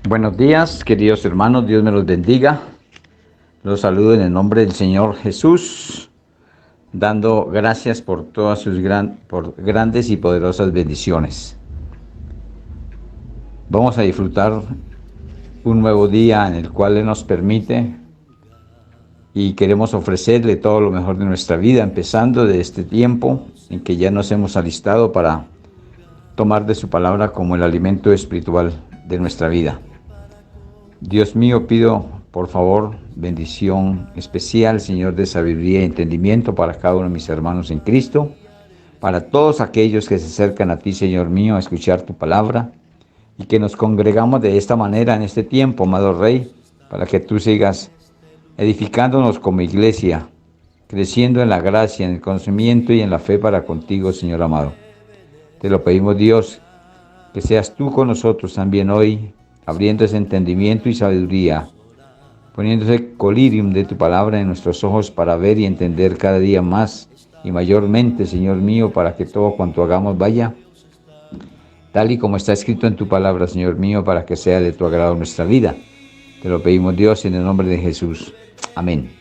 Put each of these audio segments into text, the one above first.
Buenos días, queridos hermanos, Dios me los bendiga. Los saludo en el nombre del Señor Jesús, dando gracias por todas sus grandes y poderosas bendiciones. Vamos a disfrutar un nuevo día en el cual Él nos permite y queremos ofrecerle todo lo mejor de nuestra vida, empezando de este tiempo en que ya nos hemos alistado para tomar de su palabra como el alimento espiritual de nuestra vida. Dios mío, pido por favor bendición especial, Señor, de sabiduría y entendimiento para cada uno de mis hermanos en Cristo, para todos aquellos que se acercan a ti, Señor mío, a escuchar tu palabra, y que nos congregamos de esta manera en este tiempo, amado Rey, para que tú sigas edificándonos como iglesia, creciendo en la gracia, en el conocimiento y en la fe para contigo, Señor amado. Te lo pedimos, Dios, que seas tú con nosotros también hoy, abriendo ese entendimiento y sabiduría, poniendo ese colirium de tu palabra en nuestros ojos para ver y entender cada día más y mayormente, Señor mío, para que todo cuanto hagamos vaya tal y como está escrito en tu palabra, Señor mío, para que sea de tu agrado nuestra vida. Te lo pedimos, Dios, en el nombre de Jesús. Amén.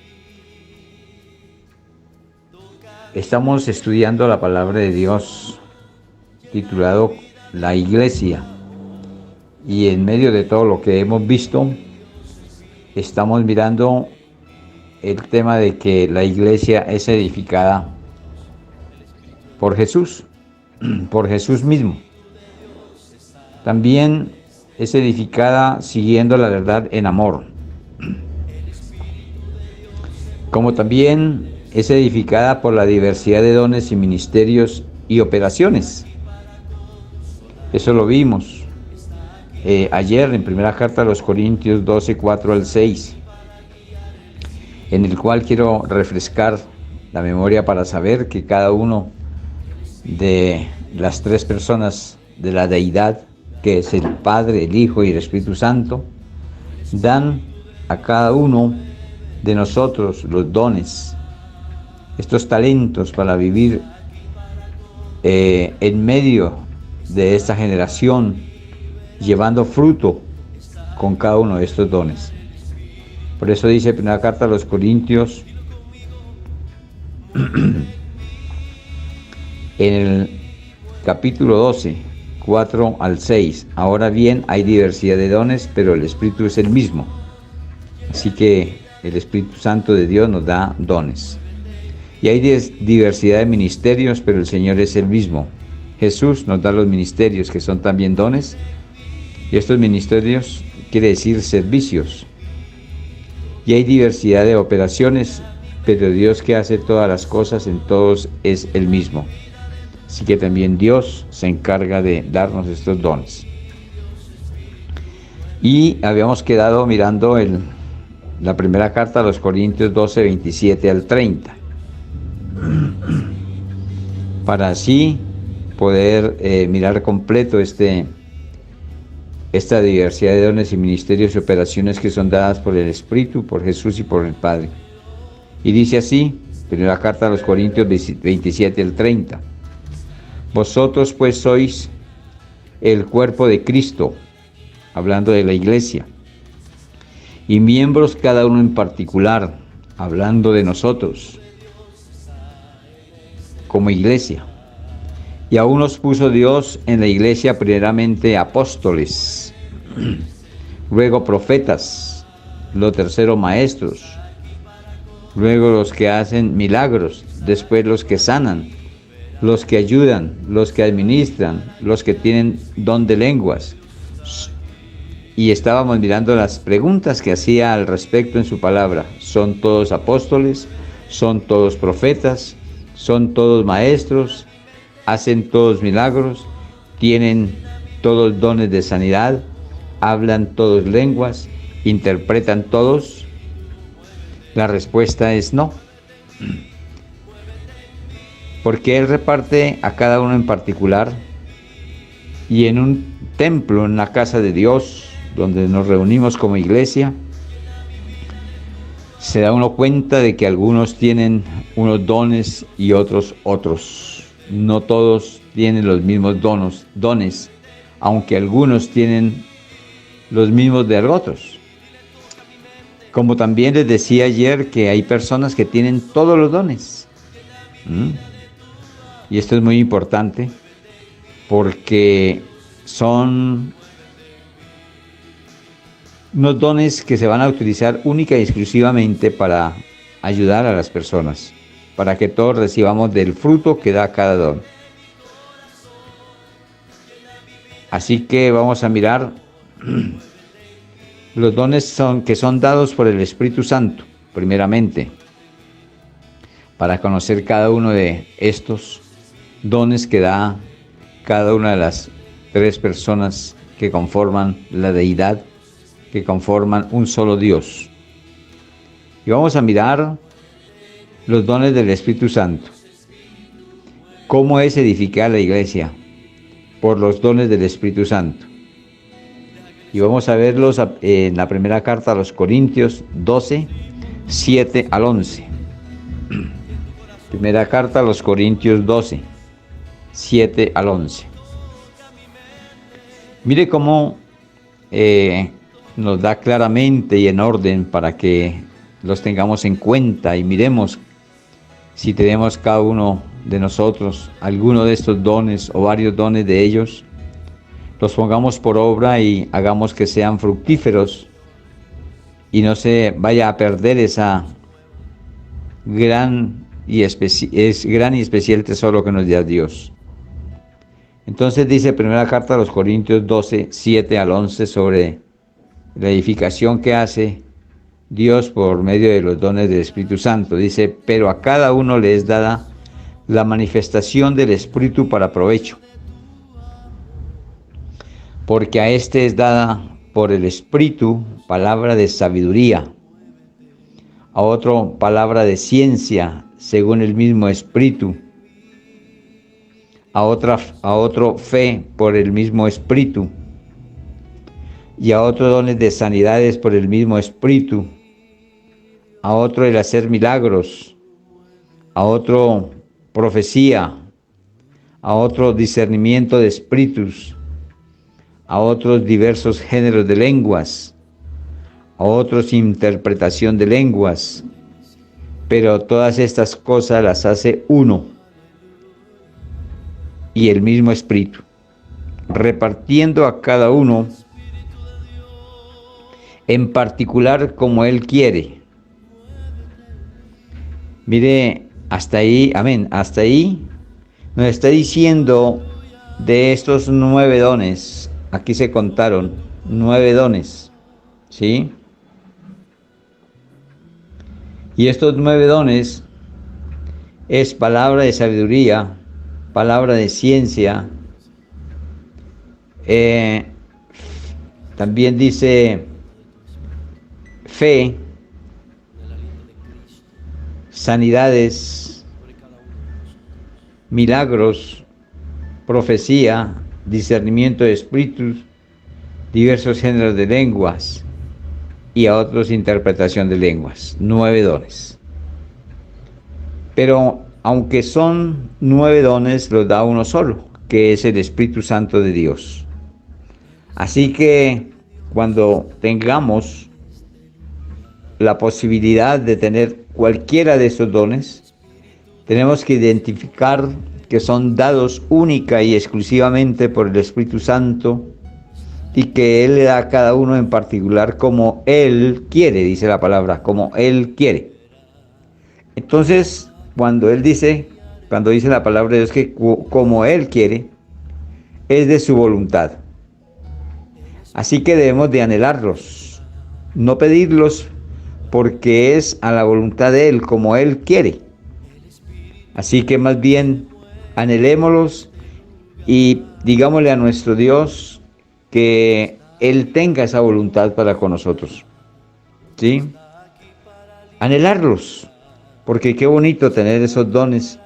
Estamos estudiando la palabra de Dios, titulado La Iglesia. Y en medio de todo lo que hemos visto, estamos mirando el tema de que la iglesia es edificada por Jesús mismo. También es edificada siguiendo la verdad en amor. Como también es edificada por la diversidad de dones y ministerios y operaciones. Eso lo vimos ayer en primera carta a los Corintios 12, 4 al 6, en el cual quiero refrescar la memoria para saber que cada uno de las tres personas de la deidad, que es el Padre, el Hijo y el Espíritu Santo, dan a cada uno de nosotros los dones, estos talentos para vivir en medio de esta generación, llevando fruto con cada uno de estos dones. Por eso dice primera carta a los Corintios, en el capítulo 12, 4 al 6, ahora bien hay diversidad de dones, pero el Espíritu es el mismo. Así que el Espíritu Santo de Dios nos da dones. Y hay diversidad de ministerios, pero el Señor es el mismo. Jesús nos da los ministerios, que son también dones. Y estos ministerios quiere decir servicios. Y hay diversidad de operaciones, pero Dios, que hace todas las cosas en todos, es el mismo. Así que también Dios se encarga de darnos estos dones. Y habíamos quedado mirando la primera carta a los Corintios 12, 27 al 30. Para así poder mirar completo esta diversidad de dones y ministerios y operaciones que son dadas por el Espíritu, por Jesús y por el Padre. Y dice así, primera carta a los Corintios 27 al 30. Vosotros pues sois el cuerpo de Cristo, hablando de la iglesia, y miembros cada uno en particular, hablando de nosotros, como iglesia. Y aún nos puso Dios en la iglesia primeramente apóstoles, luego profetas, lo tercero maestros, luego los que hacen milagros, después los que sanan, los que ayudan, los que administran, los que tienen don de lenguas. Y estábamos mirando las preguntas que hacía al respecto en su palabra. ¿Son todos apóstoles? ¿Son todos profetas? ¿Son todos maestros? ¿Hacen todos milagros? ¿Tienen todos dones de sanidad? ¿Hablan todos lenguas? ¿Interpretan todos? La respuesta es no. Porque Él reparte a cada uno en particular, y en un templo, en la casa de Dios, donde nos reunimos como iglesia, se da uno cuenta de que algunos tienen unos dones y otros. No todos tienen los mismos dones, aunque algunos tienen los mismos de otros. Como también les decía ayer que hay personas que tienen todos los dones. Y esto es muy importante porque son unos dones que se van a utilizar única y exclusivamente para ayudar a las personas, para que todos recibamos del fruto que da cada don. Así que vamos a mirar los dones que son dados por el Espíritu Santo, primeramente, para conocer cada uno de estos dones que da cada una de las tres personas que conforman la deidad, que conforman un solo Dios. Y vamos a mirar los dones del Espíritu Santo. ¿Cómo es edificar la iglesia? Por los dones del Espíritu Santo. Y vamos a verlos en la primera carta a los Corintios 12, 7 al 11. Primera carta a los Corintios 12, 7 al 11. Mire cómo nos da claramente y en orden para que los tengamos en cuenta y miremos si tenemos cada uno de nosotros alguno de estos dones o varios dones de ellos, los pongamos por obra y hagamos que sean fructíferos y no se vaya a perder esa gran y especial tesoro que nos da Dios. Entonces dice primera carta a los Corintios 12, 7 al 11 sobre la edificación que hace Dios por medio de los dones del Espíritu Santo. Dice, pero a cada uno le es dada la manifestación del Espíritu para provecho. Porque a este es dada por el Espíritu palabra de sabiduría, a otro palabra de ciencia según el mismo Espíritu, a otro fe por el mismo Espíritu, y a otro dones de sanidades por el mismo Espíritu, a otro el hacer milagros, a otro profecía, a otro discernimiento de espíritus, a otros diversos géneros de lenguas, a otros interpretación de lenguas, pero todas estas cosas las hace uno y el mismo Espíritu, repartiendo a cada uno en particular como Él quiere. Mire, hasta ahí, amén, hasta ahí nos está diciendo de estos 9 dones. Aquí se contaron 9 dones, ¿sí? Y estos 9 dones es palabra de sabiduría, palabra de ciencia, también dice fe, sanidades, milagros, profecía, discernimiento de espíritus, diversos géneros de lenguas y a otros interpretación de lenguas. 9 dones. Pero aunque son 9 dones, los da uno solo, que es el Espíritu Santo de Dios. Así que cuando tengamos la posibilidad de tener cualquiera de esos dones, tenemos que identificar que son dados única y exclusivamente por el Espíritu Santo y que Él le da a cada uno en particular como Él quiere, dice la palabra, como Él quiere. Entonces, cuando dice la palabra de Dios que como Él quiere, es de su voluntad. Así que debemos de anhelarlos, no pedirlos, porque es a la voluntad de Él, como Él quiere. Así que más bien anhelémoslos y digámosle a nuestro Dios que Él tenga esa voluntad para con nosotros. ¿Sí? Anhelarlos, porque qué bonito tener esos dones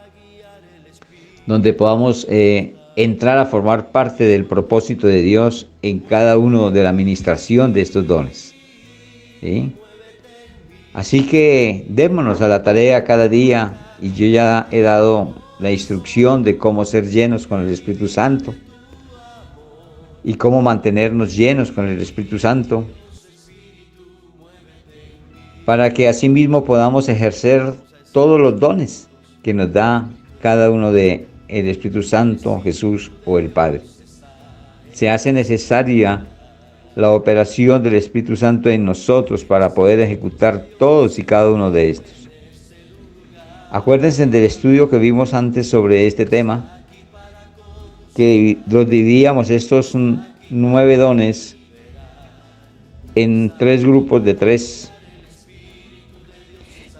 donde podamos entrar a formar parte del propósito de Dios en cada uno de la administración de estos dones. ¿Sí? Así que démonos a la tarea cada día, y yo ya he dado la instrucción de cómo ser llenos con el Espíritu Santo. y cómo mantenernos llenos con el Espíritu Santo, para que asimismo podamos ejercer todos los dones que nos da cada uno de el Espíritu Santo, Jesús o el Padre. Se hace necesaria la operación del Espíritu Santo en nosotros para poder ejecutar todos y cada uno de estos. Acuérdense del estudio que vimos antes sobre este tema, que los dividíamos estos 9 dones en 3 grupos de 3.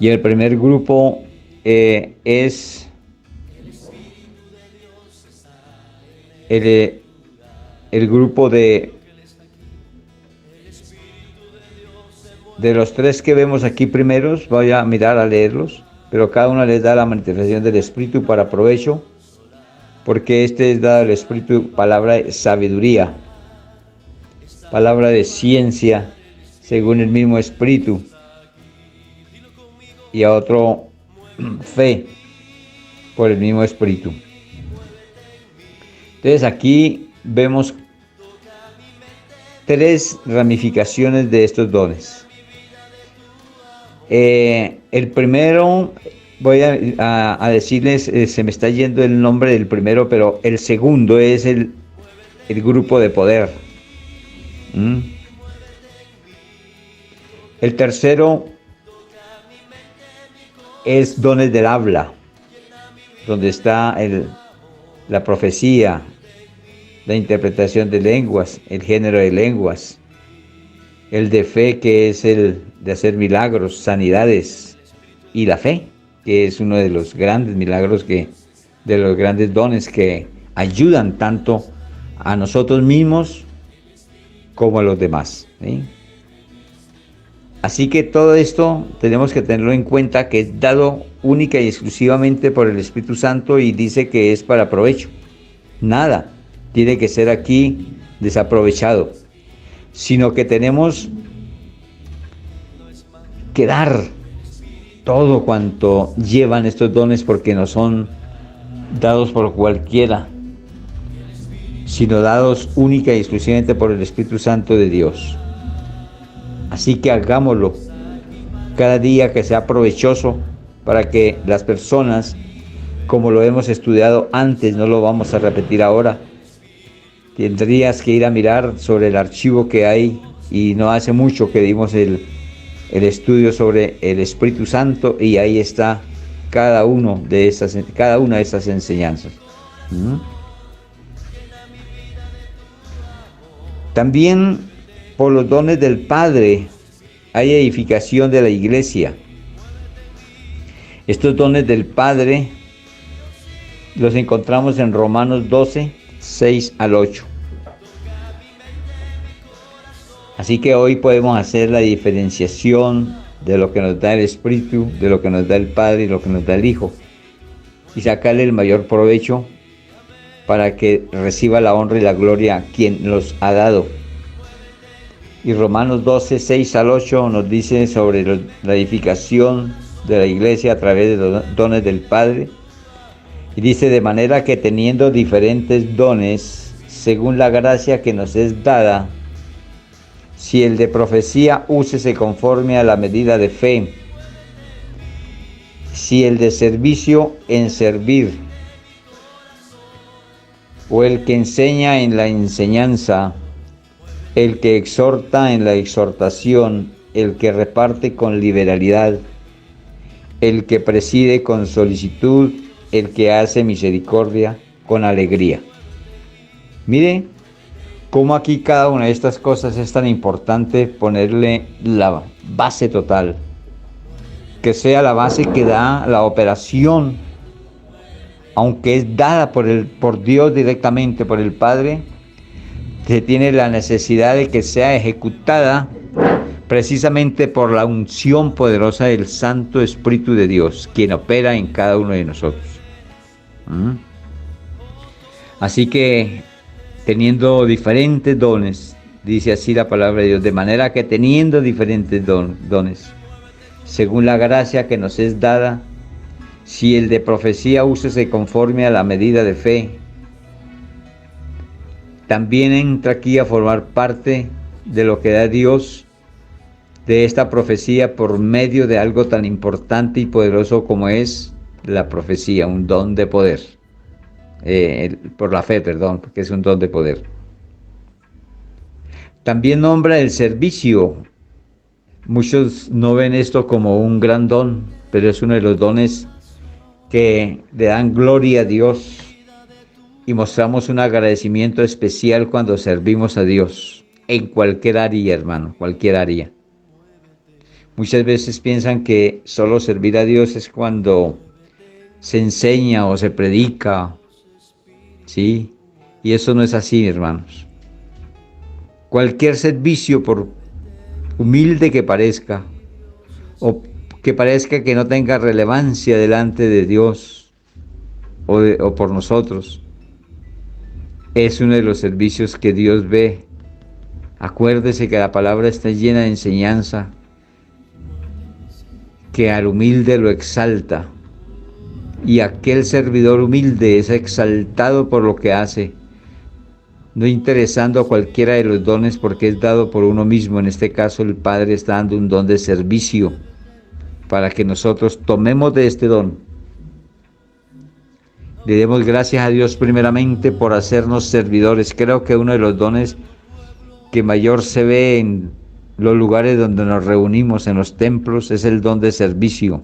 Y el primer grupo es el grupo de los 3 que vemos aquí primeros. Voy a mirar a leerlos, pero cada uno les da la manifestación del Espíritu para provecho, porque este es dado el Espíritu, palabra de sabiduría, palabra de ciencia, según el mismo Espíritu, y a otro fe, por el mismo Espíritu. Entonces aquí vemos 3 ramificaciones de estos dones. El primero, voy a decirles, se me está yendo el nombre del primero, pero el segundo es el grupo de poder. El tercero es dones del habla, donde está la profecía, la interpretación de lenguas, el género de lenguas, el de fe, que es el de hacer milagros, sanidades, y la fe, que es uno de los grandes milagros, de los grandes dones que ayudan tanto a nosotros mismos como a los demás, ¿sí? Así que todo esto tenemos que tenerlo en cuenta, que es dado única y exclusivamente por el Espíritu Santo, y dice que es para provecho. Nada tiene que ser aquí desaprovechado, sino que tenemos que dar todo cuanto llevan estos dones, porque no son dados por cualquiera, sino dados única y exclusivamente por el Espíritu Santo de Dios. Así que hagámoslo cada día, que sea provechoso para que las personas, como lo hemos estudiado antes, no lo vamos a repetir ahora. Tendrías que ir a mirar sobre el archivo que hay, y no hace mucho que dimos el estudio sobre el Espíritu Santo, y ahí está cada una de esas enseñanzas. También por los dones del Padre hay edificación de la iglesia. Estos dones del Padre los encontramos en Romanos 12, 6 al 8. Así que hoy podemos hacer la diferenciación de lo que nos da el Espíritu, de lo que nos da el Padre y lo que nos da el Hijo, y sacarle el mayor provecho para que reciba la honra y la gloria quien los ha dado. Y Romanos 12, 6 al 8 nos dice sobre la edificación de la iglesia a través de los dones del Padre. Y dice: de manera que teniendo diferentes dones, según la gracia que nos es dada, si el de profecía, úsese conforme a la medida de fe; si el de servicio, en servir; o el que enseña, en la enseñanza; el que exhorta, en la exhortación; el que reparte, con liberalidad; el que preside, con solicitud; el que hace misericordia, con alegría. Mire cómo aquí cada una de estas cosas es tan importante ponerle la base total, que sea la base que da la operación, aunque es dada por Dios directamente, por el Padre. Se tiene la necesidad de que sea ejecutada precisamente por la unción poderosa del Santo Espíritu de Dios, quien opera en cada uno de nosotros. Así que, teniendo diferentes dones, dice así la palabra de Dios, de manera que teniendo diferentes dones, según la gracia que nos es dada, si el de profecía, úsese conforme a la medida de fe; también entra aquí a formar parte de lo que da Dios, de esta profecía, por medio de algo tan importante y poderoso como es la profecía, un don de poder. Por la fe, perdón, porque es un don de poder. También nombra el servicio. Muchos no ven esto como un gran don, pero es uno de los dones que le dan gloria a Dios y mostramos un agradecimiento especial cuando servimos a Dios, en cualquier área, hermano, cualquier área. Muchas veces piensan que solo servir a Dios es cuando se enseña o se predica, ¿sí? Y eso no es así, hermanos. Cualquier servicio, por humilde que parezca, o que parezca que no tenga relevancia delante de Dios o por nosotros, es uno de los servicios que Dios ve. Acuérdese que la palabra está llena de enseñanza, que al humilde lo exalta, y aquel servidor humilde es exaltado por lo que hace, no interesando a cualquiera de los dones, porque es dado por uno mismo. En este caso el Padre está dando un don de servicio para que nosotros tomemos de este don. Le demos gracias a Dios primeramente por hacernos servidores. Creo que uno de los dones que mayor se ve en los lugares donde nos reunimos, en los templos, es el don de servicio,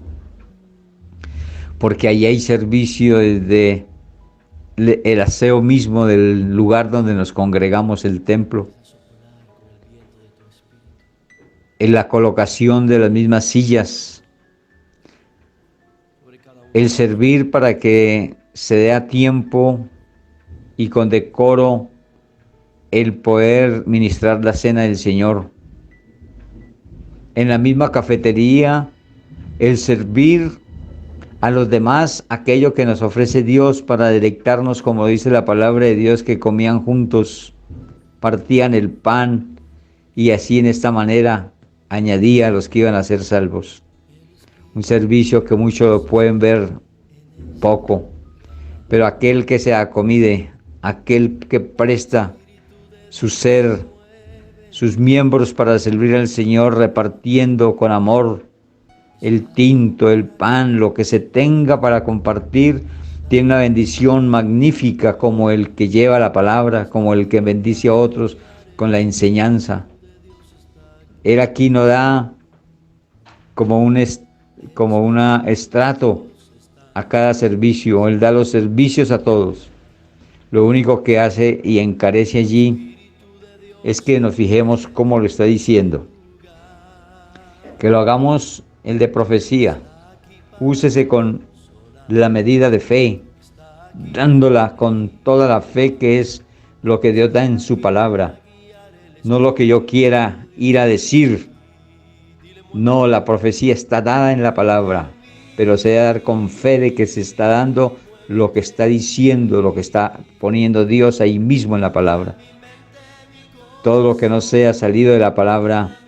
porque ahí hay servicio desde el aseo mismo del lugar donde nos congregamos, el templo, en la colocación de las mismas sillas, el servir para que se dé a tiempo y con decoro el poder ministrar la cena del Señor. En la misma cafetería, el servir a los demás aquello que nos ofrece Dios para deleitarnos, como dice la palabra de Dios, que comían juntos, partían el pan y así en esta manera añadía a los que iban a ser salvos. Un servicio que muchos lo pueden ver poco, pero aquel que se acomide, aquel que presta su ser, sus miembros para servir al Señor, repartiendo con amor el tinto, el pan, lo que se tenga para compartir, tiene una bendición magnífica, como el que lleva la palabra, como el que bendice a otros con la enseñanza. Él aquí no da como un estrato a cada servicio, Él da los servicios a todos. Lo único que hace y encarece allí es que nos fijemos cómo lo está diciendo, que lo hagamos el de profecía. Úsese con la medida de fe, dándola con toda la fe que es lo que Dios da en su palabra, no lo que yo quiera ir a decir. No, la profecía está dada en la palabra, pero se debe dar con fe de que se está dando lo que está diciendo, lo que está poniendo Dios ahí mismo en la palabra. Todo lo que no sea salido de la palabra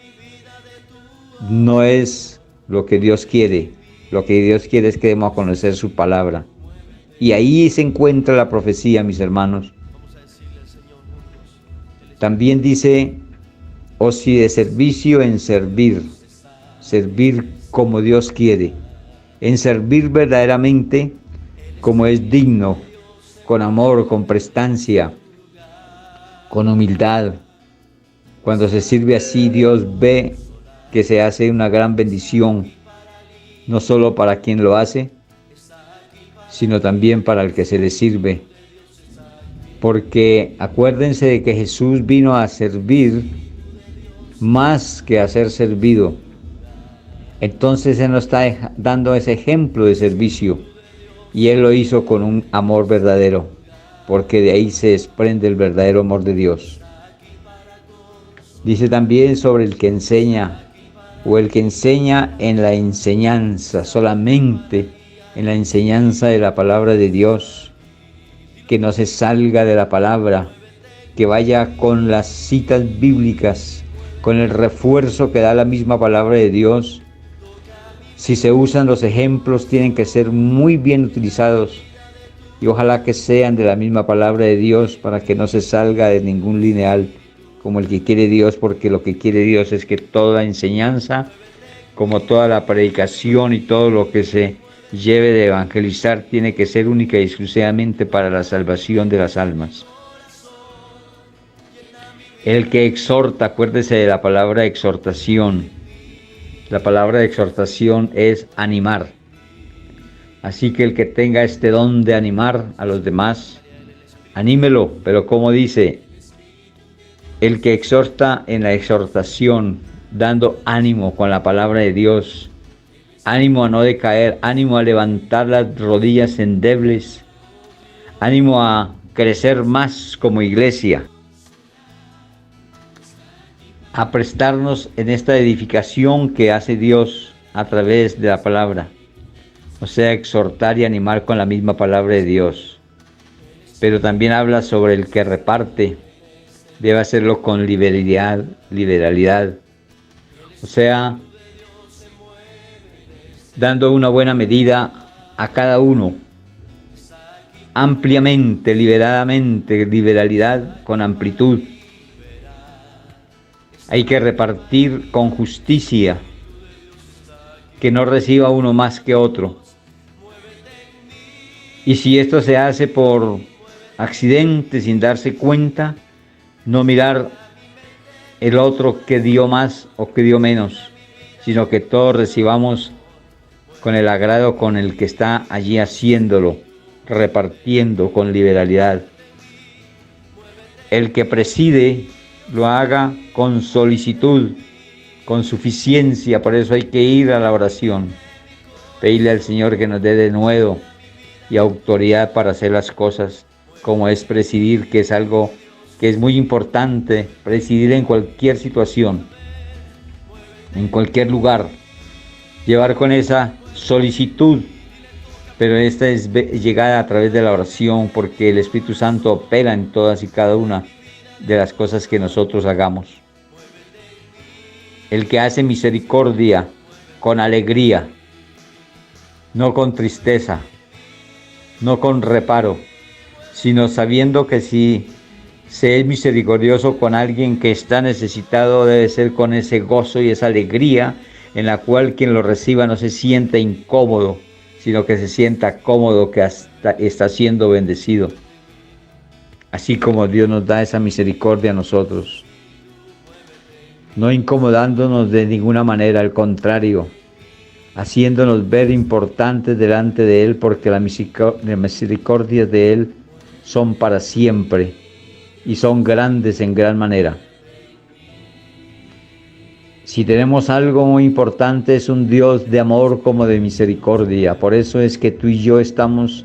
no es lo que Dios quiere. Lo que Dios quiere es que demos a conocer su palabra. Y ahí se encuentra la profecía, mis hermanos. También dice, o si de servicio en servir, servir como Dios quiere, en servir verdaderamente como es digno, con amor, con prestancia, con humildad. Cuando se sirve así, Dios ve que se hace una gran bendición, no solo para quien lo hace, sino también para el que se le sirve. Porque acuérdense de que Jesús vino a servir más que a ser servido. Entonces Él nos está dando ese ejemplo de servicio, y Él lo hizo con un amor verdadero, porque de ahí se desprende el verdadero amor de Dios. Dice también sobre el que enseña, o el que enseña en la enseñanza, solamente en la enseñanza de la palabra de Dios, que no se salga de la palabra, que vaya con las citas bíblicas, con el refuerzo que da la misma palabra de Dios. Si se usan los ejemplos, tienen que ser muy bien utilizados y ojalá que sean de la misma palabra de Dios para que no se salga de ningún lineal como el que quiere Dios, porque lo que quiere Dios es que toda enseñanza, como toda la predicación y todo lo que se lleve de evangelizar, tiene que ser única y exclusivamente para la salvación de las almas. El que exhorta, acuérdese de la palabra exhortación. La palabra de exhortación es animar. Así que el que tenga este don de animar a los demás, anímelo, pero como dice, el que exhorta en la exhortación, dando ánimo con la palabra de Dios, ánimo a no decaer, ánimo a levantar las rodillas endebles, ánimo a crecer más como iglesia, a prestarnos en esta edificación que hace Dios a través de la palabra. O sea, exhortar y animar con la misma palabra de Dios. Pero también habla sobre el que reparte, debe hacerlo con liberalidad. O sea, dando una buena medida a cada uno, ampliamente, liberadamente, liberalidad con amplitud. Hay que repartir con justicia, que no reciba uno más que otro. Y si esto se hace por accidente, sin darse cuenta, no mirar el otro que dio más o que dio menos, sino que todos recibamos con el agrado con el que está allí haciéndolo, repartiendo con liberalidad. El que preside lo haga con solicitud, con suficiencia. Por eso hay que ir a la oración, pedirle al Señor que nos dé denuedo y autoridad para hacer las cosas, como es presidir, que es algo que es muy importante, presidir en cualquier situación, en cualquier lugar, llevar con esa solicitud, pero esta es llegada a través de la oración, porque el Espíritu Santo opera en todas y cada una de las cosas que nosotros hagamos. El que hace misericordia con alegría, no con tristeza, no con reparo, sino sabiendo que si se es misericordioso con alguien que está necesitado, debe ser con ese gozo y esa alegría en la cual quien lo reciba no se sienta incómodo, sino que se sienta cómodo, que está siendo bendecido. Así como Dios nos da esa misericordia a nosotros, no incomodándonos de ninguna manera, al contrario, haciéndonos ver importantes delante de Él, porque las misericordias de Él son para siempre y son grandes en gran manera. Si tenemos algo muy importante, es un Dios de amor como de misericordia. Por eso es que tú y yo estamos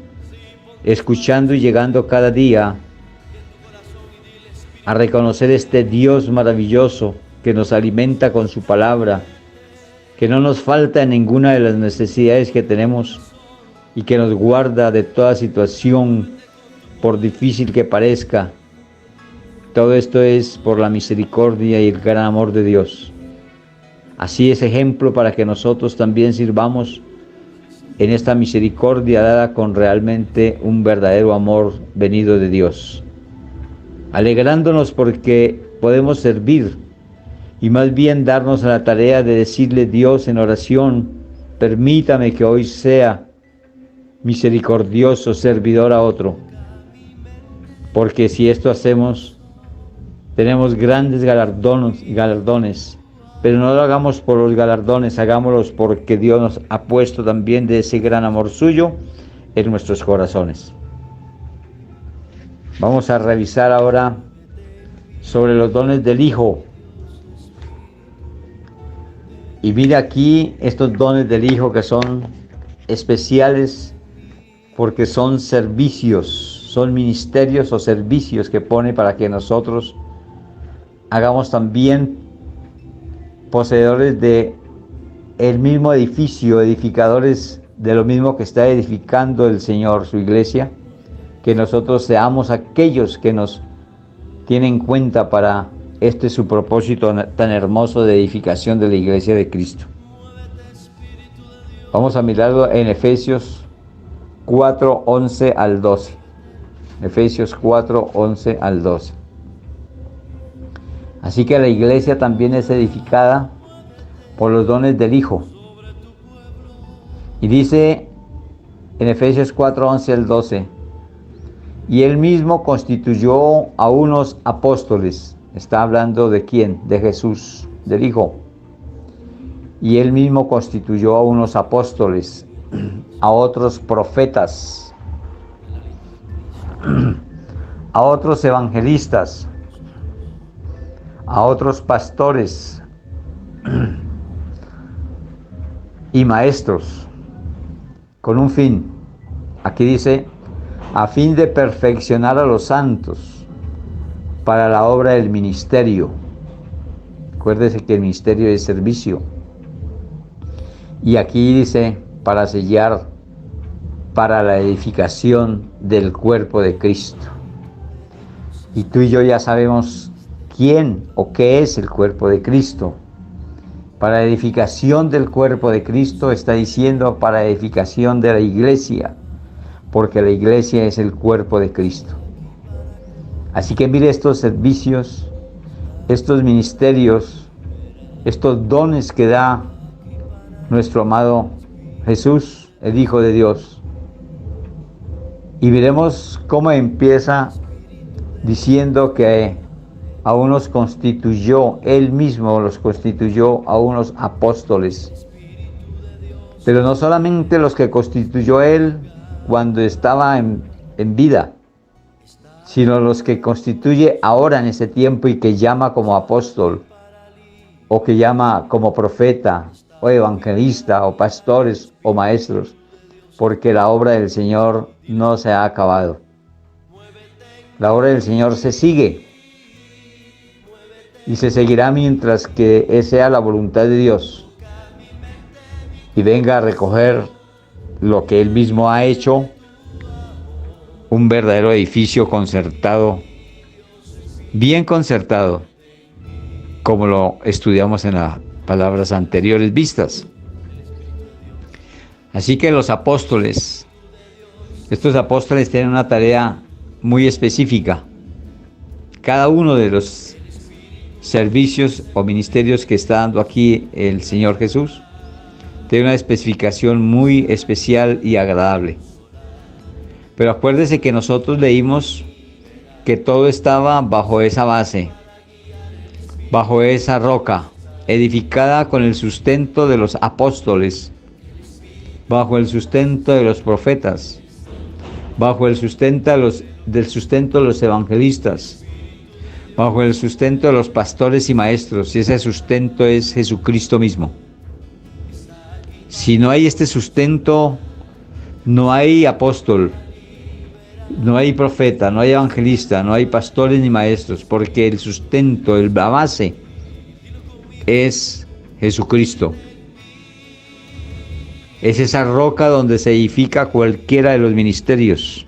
escuchando y llegando cada día a reconocer este Dios maravilloso que nos alimenta con su palabra, que no nos falta en ninguna de las necesidades que tenemos y que nos guarda de toda situación, por difícil que parezca. Todo esto es por la misericordia y el gran amor de Dios. Así es ejemplo para que nosotros también sirvamos en esta misericordia dada con realmente un verdadero amor venido de Dios, alegrándonos porque podemos servir y más bien darnos a la tarea de decirle: Dios, en oración, permítame que hoy sea misericordioso, servidor a otro, porque si esto hacemos, tenemos grandes galardones, pero no lo hagamos por los galardones, hagámoslos porque Dios nos ha puesto también de ese gran amor suyo en nuestros corazones. Vamos a revisar ahora sobre los dones del Hijo. Y mira aquí estos dones del Hijo que son especiales porque son servicios, son ministerios o servicios que pone para que nosotros hagamos también poseedores de el mismo edificio, edificadores de lo mismo que está edificando el Señor, su iglesia, que nosotros seamos aquellos que nos tienen en cuenta para este su propósito tan hermoso de edificación de la iglesia de Cristo. Vamos a mirarlo en Efesios 4, 11 al 12. Efesios 4, 11 al 12. Así que la iglesia también es edificada por los dones del Hijo. Y dice en Efesios 4, 11 al 12, y él mismo constituyó a unos apóstoles. Está hablando de quién, de Jesús, del Hijo. Y él mismo constituyó a unos apóstoles, a otros profetas, a otros evangelistas, a otros pastores y maestros, con un fin. Aquí dice, a fin de perfeccionar a los santos para la obra del ministerio. Acuérdese que el ministerio es servicio. Y aquí dice, para sellar, para la edificación del cuerpo de Cristo. Y tú y yo ya sabemos quién o qué es el cuerpo de Cristo. Para edificación del cuerpo de Cristo está diciendo para edificación de la iglesia, porque la iglesia es el cuerpo de Cristo. Así que mire estos servicios, estos ministerios, estos dones que da nuestro amado Jesús, el Hijo de Dios. Y veremos cómo empieza diciendo que a unos constituyó, él mismo los constituyó a unos apóstoles. Pero no solamente los que constituyó él cuando estaba en vida, sino los que constituye ahora en ese tiempo y que llama como apóstol, o que llama como profeta, o evangelista, o pastores, o maestros, porque la obra del Señor no se ha acabado. La obra del Señor se sigue, y se seguirá mientras que sea la voluntad de Dios, y venga a recoger lo que Él mismo ha hecho, un verdadero edificio concertado, bien concertado, como lo estudiamos en las palabras anteriores vistas. Así que los apóstoles, estos apóstoles tienen una tarea muy específica. Cada uno de los servicios o ministerios que está dando aquí el Señor Jesús tiene una especificación muy especial y agradable. Pero acuérdese que nosotros leímos que todo estaba bajo esa base, bajo esa roca, edificada con el sustento de los apóstoles, bajo el sustento de los profetas, bajo el sustento del sustento de los evangelistas, bajo el sustento de los pastores y maestros, y ese sustento es Jesucristo mismo. Si no hay este sustento, no hay apóstol, no hay profeta, no hay evangelista, no hay pastores ni maestros, porque el sustento, la base es Jesucristo. Es esa roca donde se edifica cualquiera de los ministerios.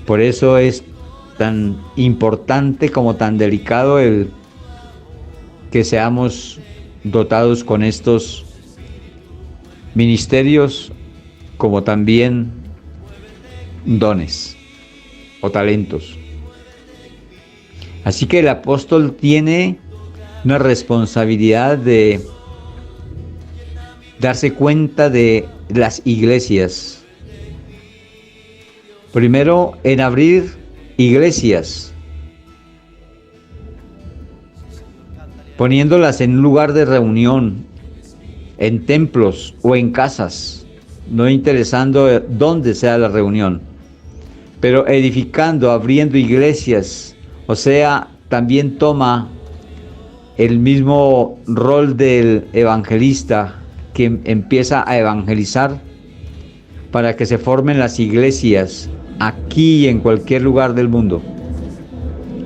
Por eso es tan importante como tan delicado el que seamos dotados con estos ministerios, como también dones o talentos. Así que el apóstol tiene una responsabilidad de darse cuenta de las iglesias. Primero, en abrir iglesias, poniéndolas en un lugar de reunión, en templos o en casas, no interesando dónde sea la reunión, pero edificando, abriendo iglesias. O sea, también toma el mismo rol del evangelista que empieza a evangelizar para que se formen las iglesias aquí y en cualquier lugar del mundo.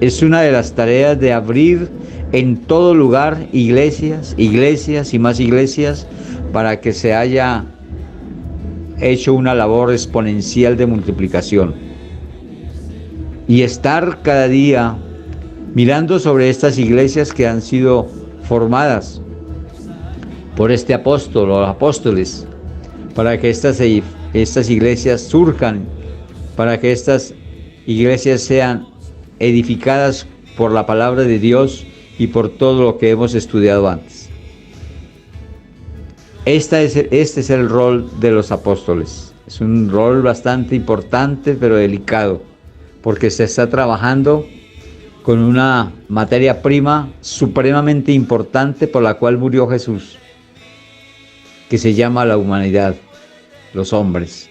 Es una de las tareas de abrir en todo lugar iglesias, iglesias y más iglesias, para que se haya hecho una labor exponencial de multiplicación. Y estar cada día mirando sobre estas iglesias que han sido formadas por este apóstol o apóstoles, para que éstas se estas iglesias surjan, para que estas iglesias sean edificadas por la palabra de Dios y por todo lo que hemos estudiado antes. Este es el rol de los apóstoles. Es un rol bastante importante, pero delicado, porque se está trabajando con una materia prima supremamente importante por la cual murió Jesús, que se llama la humanidad, los hombres.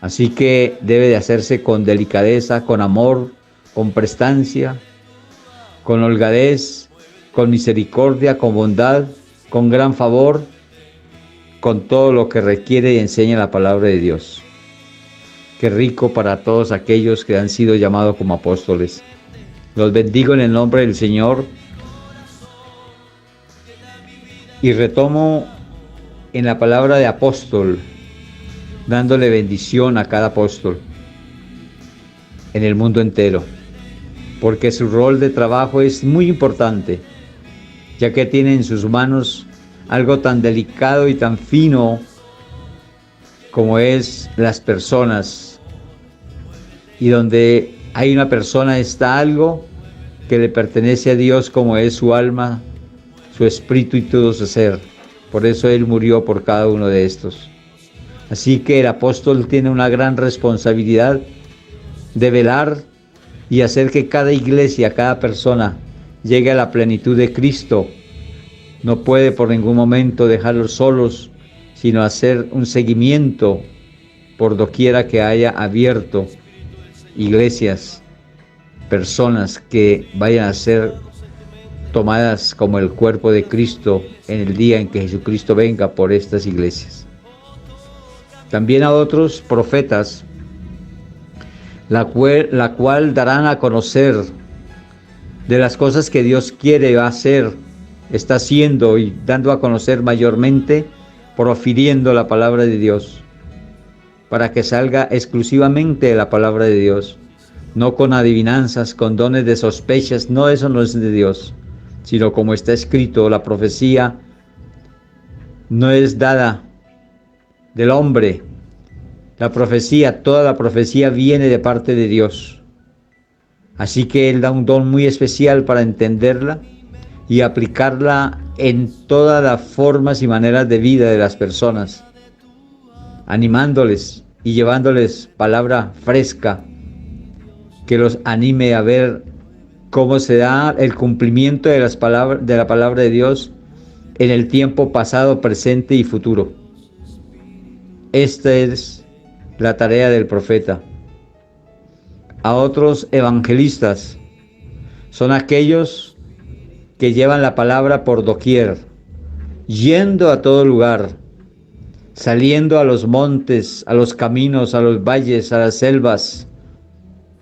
Así que debe de hacerse con delicadeza, con amor, con prestancia, con holgadez, con misericordia, con bondad, con gran favor, con todo lo que requiere y enseña la palabra de Dios. Qué rico para todos aquellos que han sido llamados como apóstoles. Los bendigo en el nombre del Señor y retomo en la palabra de apóstol, dándole bendición a cada apóstol en el mundo entero, porque su rol de trabajo es muy importante, ya que tiene en sus manos algo tan delicado y tan fino como es las personas, y donde hay una persona está algo que le pertenece a Dios, como es su alma, su espíritu y todo su ser. Por eso Él murió por cada uno de estos. Así que el apóstol tiene una gran responsabilidad de velar y hacer que cada iglesia, cada persona llegue a la plenitud de Cristo. No puede por ningún momento dejarlos solos, sino hacer un seguimiento por doquiera que haya abierto iglesias, personas que vayan a ser tomadas como el cuerpo de Cristo en el día en que Jesucristo venga por estas iglesias. También a otros profetas, la cual darán a conocer de las cosas que Dios quiere hacer, está haciendo y dando a conocer mayormente, profiriendo la palabra de Dios, para que salga exclusivamente de la palabra de Dios, no con adivinanzas, con dones de sospechas. No, eso no es de Dios, sino como está escrito, la profecía no es dada del hombre. La profecía, toda la profecía viene de parte de Dios. Así que Él da un don muy especial para entenderla y aplicarla en todas las formas y maneras de vida de las personas, animándoles y llevándoles palabra fresca que los anime a ver cómo se da el cumplimiento de la palabra de Dios en el tiempo pasado, presente y futuro. Esta es la tarea del profeta. A otros evangelistas son aquellos que llevan la palabra por doquier, yendo a todo lugar, saliendo a los montes, a los caminos, a los valles, a las selvas,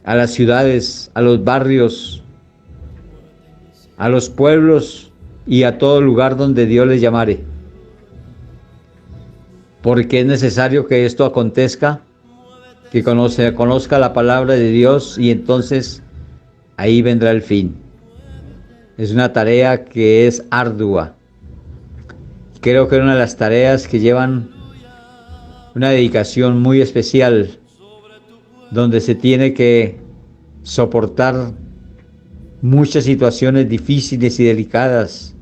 a las ciudades, a los barrios, a los pueblos y a todo lugar donde Dios les llamare. Porque es necesario que esto acontezca, que conozca la palabra de Dios, y entonces ahí vendrá el fin. Es una tarea que es ardua. Creo que es una de las tareas que llevan una dedicación muy especial, donde se tiene que soportar muchas situaciones difíciles y delicadas,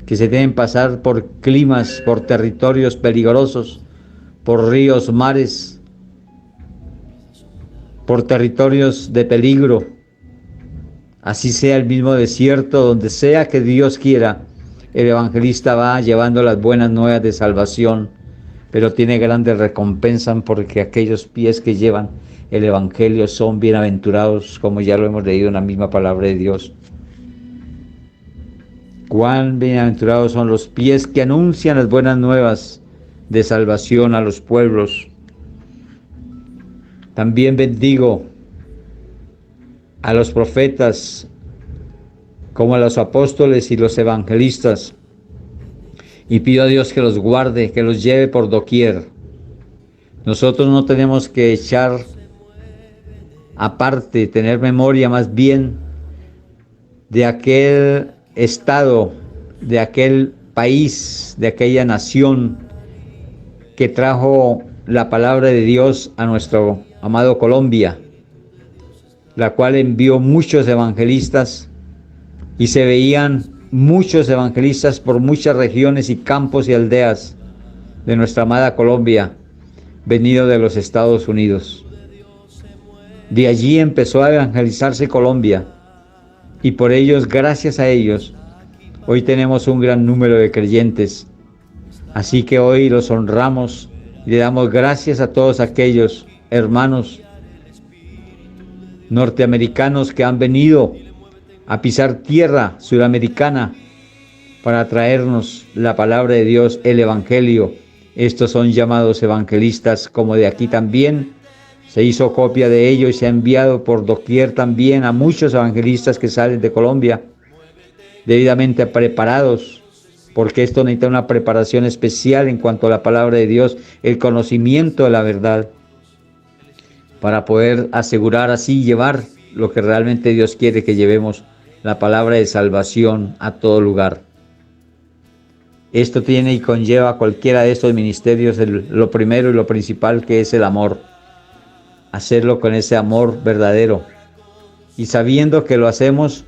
que se deben pasar por climas, por territorios peligrosos, por ríos, mares, por territorios de peligro. Así sea el mismo desierto, donde sea que Dios quiera, el evangelista va llevando las buenas nuevas de salvación, pero tiene grandes recompensas, porque aquellos pies que llevan el evangelio son bienaventurados, como ya lo hemos leído en la misma palabra de Dios. Cuán bienaventurados son los pies que anuncian las buenas nuevas de salvación a los pueblos. También bendigo a los profetas, como a los apóstoles y los evangelistas, y pido a Dios que los guarde, que los lleve por doquier. Nosotros no tenemos que echar aparte, tener memoria más bien de aquel estado, de aquel país, de aquella nación que trajo la palabra de Dios a nuestro amado Colombia, la cual envió muchos evangelistas y se veían muchos evangelistas por muchas regiones y campos y aldeas de nuestra amada Colombia, venido de los Estados Unidos. De allí empezó a evangelizarse Colombia y por ellos, gracias a ellos, hoy tenemos un gran número de creyentes. Así que hoy los honramos y le damos gracias a todos aquellos hermanos norteamericanos que han venido a pisar tierra suramericana para traernos la palabra de Dios, el Evangelio. Estos son llamados evangelistas, como de aquí también se hizo copia de ello y se ha enviado por doquier también a muchos evangelistas que salen de Colombia, debidamente preparados, porque esto necesita una preparación especial en cuanto a la palabra de Dios, el conocimiento de la verdad, para poder asegurar así llevar lo que realmente Dios quiere que llevemos, la palabra de salvación a todo lugar. Esto tiene y conlleva cualquiera de estos ministerios lo primero y lo principal, que es el amor. Hacerlo con ese amor verdadero y sabiendo que lo hacemos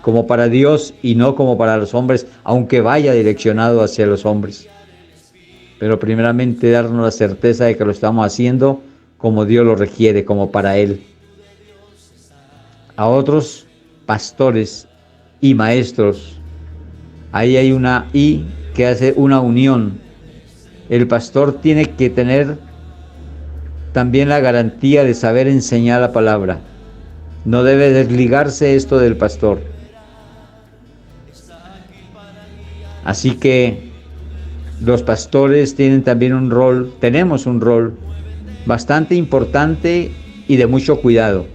como para Dios y no como para los hombres, aunque vaya direccionado hacia los hombres. Pero primeramente darnos la certeza de que lo estamos haciendo como Dios lo requiere, como para Él. A otros pastores y maestros, ahí hay una I que hace una unión. El pastor tiene que tener también la garantía de saber enseñar la palabra. No debe desligarse esto del pastor. Así que los pastores tienen también un rol, tenemos un rol bastante importante y de mucho cuidado,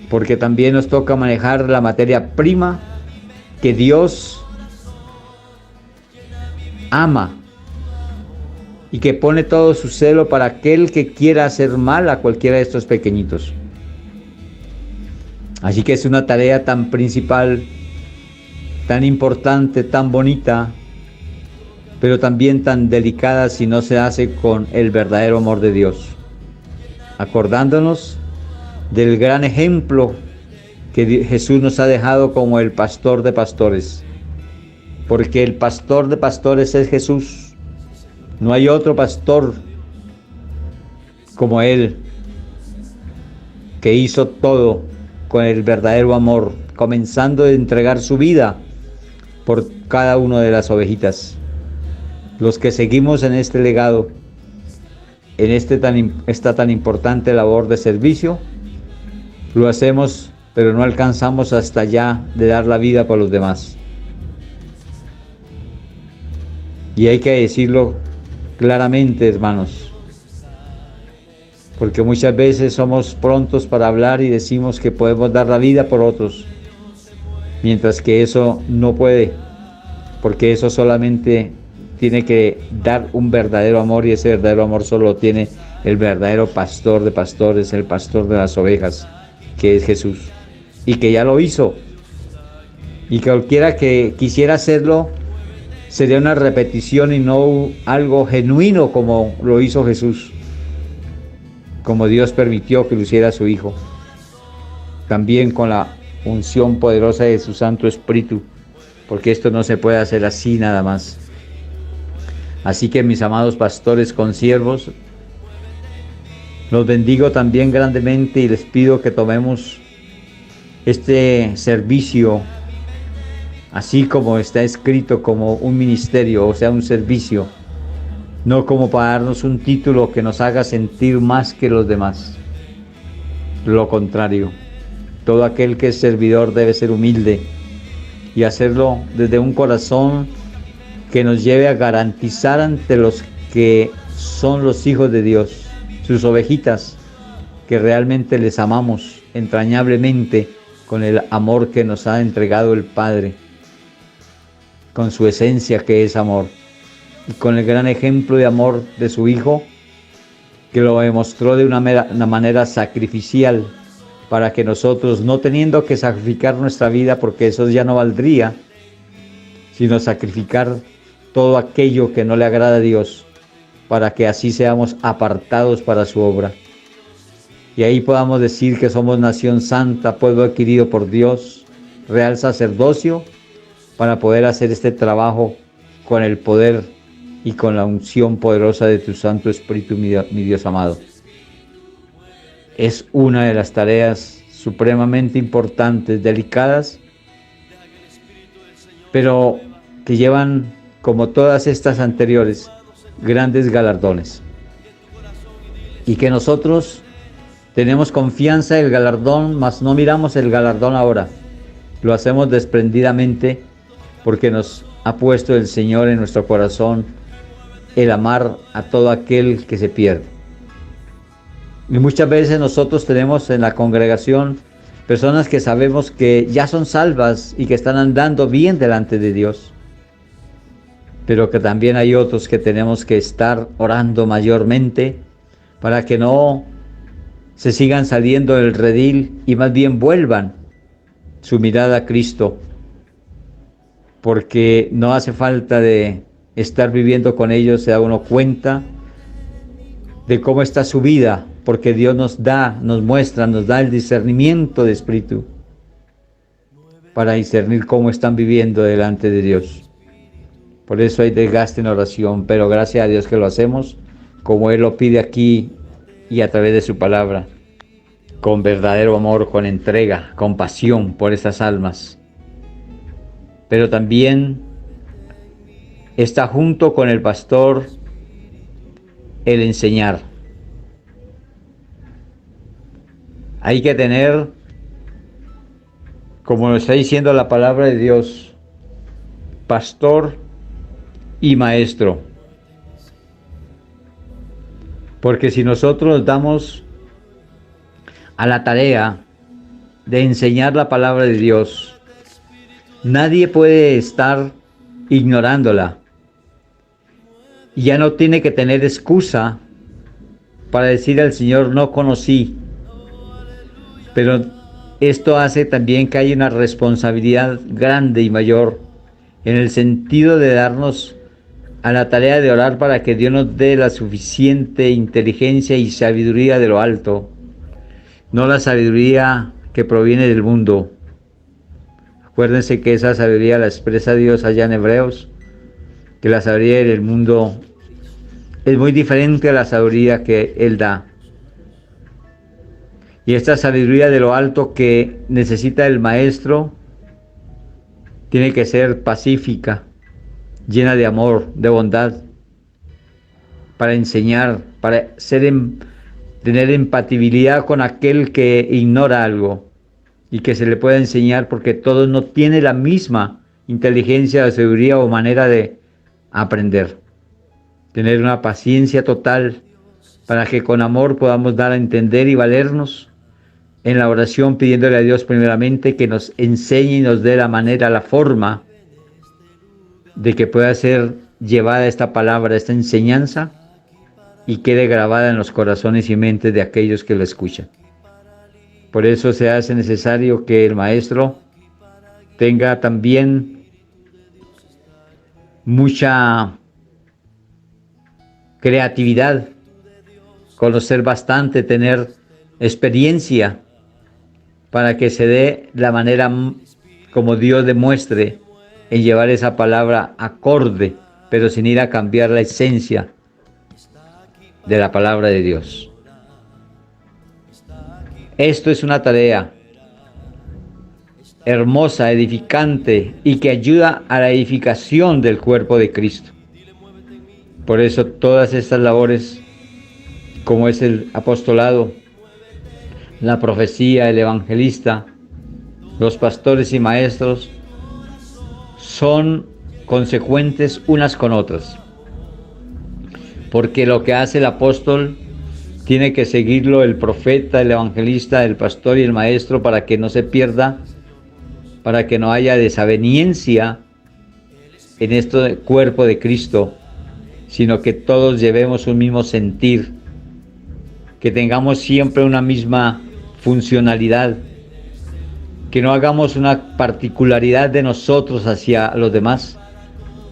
porque también nos toca manejar la materia prima que Dios ama y que pone todo su celo para aquel que quiera hacer mal a cualquiera de estos pequeñitos. Así que es una tarea tan principal, tan importante, tan bonita, pero también tan delicada si no se hace con el verdadero amor de Dios, acordándonos del gran ejemplo que Jesús nos ha dejado como el pastor de pastores, porque el pastor de pastores es Jesús. No hay otro pastor como Él, que hizo todo con el verdadero amor, comenzando de entregar su vida por cada una de las ovejitas. Los que seguimos en este legado, en esta tan importante labor de servicio, lo hacemos, pero no alcanzamos hasta allá de dar la vida por los demás. Y hay que decirlo claramente, hermanos, porque muchas veces somos prontos para hablar y decimos que podemos dar la vida por otros, mientras que eso no puede, porque eso solamente tiene que dar un verdadero amor, y ese verdadero amor solo lo tiene el verdadero pastor de pastores, el pastor de las ovejas, que es Jesús, y que ya lo hizo, y que cualquiera que quisiera hacerlo sería una repetición y no algo genuino como lo hizo Jesús, como Dios permitió que lo hiciera su Hijo, también con la unción poderosa de su Santo Espíritu, porque esto no se puede hacer así nada más. Así que, mis amados pastores consiervos, los bendigo también grandemente y les pido que tomemos este servicio así como está escrito, como un ministerio, o sea, un servicio, no como para darnos un título que nos haga sentir más que los demás. Lo contrario, todo aquel que es servidor debe ser humilde y hacerlo desde un corazón que nos lleve a garantizar ante los que son los hijos de Dios, sus ovejitas, que realmente les amamos entrañablemente con el amor que nos ha entregado el Padre, con su esencia que es amor, y con el gran ejemplo de amor de su Hijo, que lo demostró de una manera sacrificial, para que nosotros, no teniendo que sacrificar nuestra vida, porque eso ya no valdría, sino sacrificar todo aquello que no le agrada a Dios, para que así seamos apartados para su obra. Y ahí podamos decir que somos nación santa, pueblo adquirido por Dios, real sacerdocio, para poder hacer este trabajo con el poder y con la unción poderosa de tu Santo Espíritu, mi Dios amado. Es una de las tareas supremamente importantes, delicadas, pero que llevan, como todas estas anteriores, grandes galardones. Y que nosotros tenemos confianza en el galardón, mas no miramos el galardón ahora. Lo hacemos desprendidamente porque nos ha puesto el Señor en nuestro corazón el amar a todo aquel que se pierde. Y muchas veces nosotros tenemos en la congregación personas que sabemos que ya son salvas y que están andando bien delante de Dios, pero que también hay otros que tenemos que estar orando mayormente para que no se sigan saliendo del redil y más bien vuelvan su mirada a Cristo, porque no hace falta de estar viviendo con ellos, se da uno cuenta de cómo está su vida, porque Dios nos muestra, nos da el discernimiento de espíritu para discernir cómo están viviendo delante de Dios. Por eso hay desgaste en oración, pero gracias a Dios que lo hacemos como Él lo pide aquí y a través de su palabra, con verdadero amor, con entrega, con pasión por esas almas. Pero también está junto con el pastor el enseñar. Hay que tener, como nos está diciendo la palabra de Dios, pastor y maestro. Porque si nosotros nos damos a la tarea de enseñar la palabra de Dios, nadie puede estar ignorándola. Y ya no tiene que tener excusa para decir al Señor, no conocí. Pero esto hace también que haya una responsabilidad grande y mayor en el sentido de darnos a la tarea de orar para que Dios nos dé la suficiente inteligencia y sabiduría de lo alto, no la sabiduría que proviene del mundo. Acuérdense que esa sabiduría la expresa Dios allá en Hebreos, que la sabiduría del mundo es muy diferente a la sabiduría que Él da. Y esta sabiduría de lo alto que necesita el maestro tiene que ser pacífica, llena de amor, de bondad, para enseñar, para tener empatibilidad con aquel que ignora algo y que se le pueda enseñar, porque todos no tienen la misma inteligencia, sabiduría o manera de aprender. Tener una paciencia total para que con amor podamos dar a entender y valernos en la oración, pidiéndole a Dios primeramente que nos enseñe y nos dé la manera, la forma de que pueda ser llevada esta palabra, esta enseñanza, y quede grabada en los corazones y mentes de aquellos que lo escuchan. Por eso se hace necesario que el maestro tenga también mucha creatividad, conocer bastante, tener experiencia, para que se dé la manera como Dios demuestre en llevar esa palabra acorde, pero sin ir a cambiar la esencia de la palabra de Dios. Esto es una tarea hermosa, edificante y que ayuda a la edificación del cuerpo de Cristo. Por eso todas estas labores, como es el apostolado, la profecía, el evangelista, los pastores y maestros, son consecuentes unas con otras. Porque lo que hace el apóstol tiene que seguirlo el profeta, el evangelista, el pastor y el maestro, para que no se pierda, para que no haya desaveniencia en este cuerpo de Cristo, sino que todos llevemos un mismo sentir, que tengamos siempre una misma funcionalidad, que no hagamos una particularidad de nosotros hacia los demás,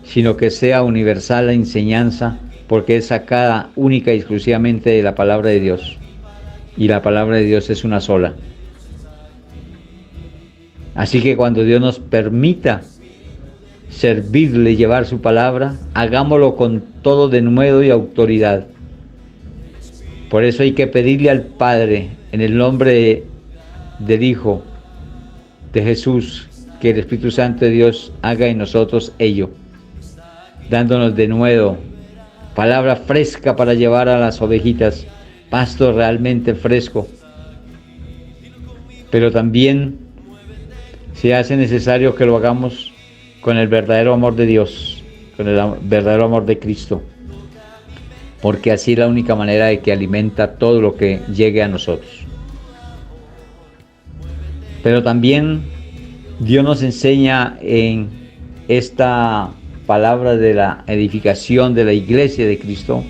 sino que sea universal la enseñanza porque es sacada única y exclusivamente de la palabra de Dios. Y la palabra de Dios es una sola. Así que cuando Dios nos permita servirle, llevar su palabra, hagámoslo con todo denuedo y autoridad. Por eso hay que pedirle al Padre, en el nombre del Hijo, de Jesús, que el Espíritu Santo de Dios haga en nosotros ello, dándonos de nuevo palabra fresca para llevar a las ovejitas, pasto realmente fresco. Pero también se hace necesario que lo hagamos con el verdadero amor de Dios, con el verdadero amor de Cristo, porque así es la única manera de que alimenta todo lo que llegue a nosotros. Pero también Dios nos enseña en esta palabra de la edificación de la iglesia de Cristo,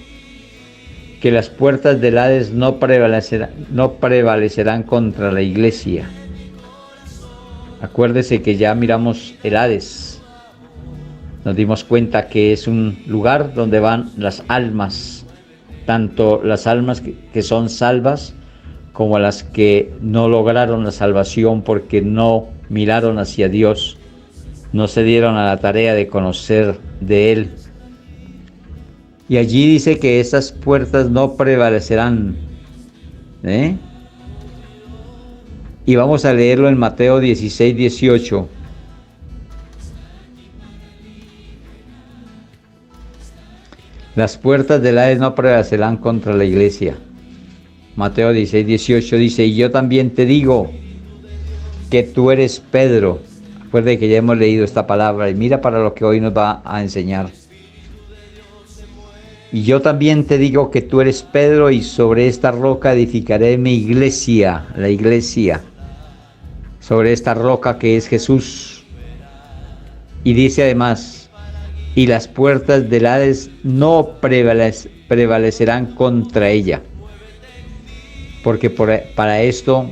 que las puertas del Hades no prevalecerán contra la iglesia. Acuérdese que ya miramos el Hades. Nos dimos cuenta que es un lugar donde van las almas, tanto las almas que son salvas como las que no lograron la salvación porque no miraron hacia Dios, no se dieron a la tarea de conocer de Él. Y allí dice que esas puertas no prevalecerán. Y vamos a leerlo en Mateo 16, 18. Las puertas del Hades no prevalecerán contra la iglesia. Mateo 16, 18 dice: y yo también te digo que tú eres Pedro. Recuerde que ya hemos leído esta palabra y mira para lo que hoy nos va a enseñar. Y yo también te digo que tú eres Pedro, y sobre esta roca edificaré mi iglesia, la iglesia, sobre esta roca que es Jesús. Y dice además: y las puertas del Hades no prevalecerán contra ella. Porque para esto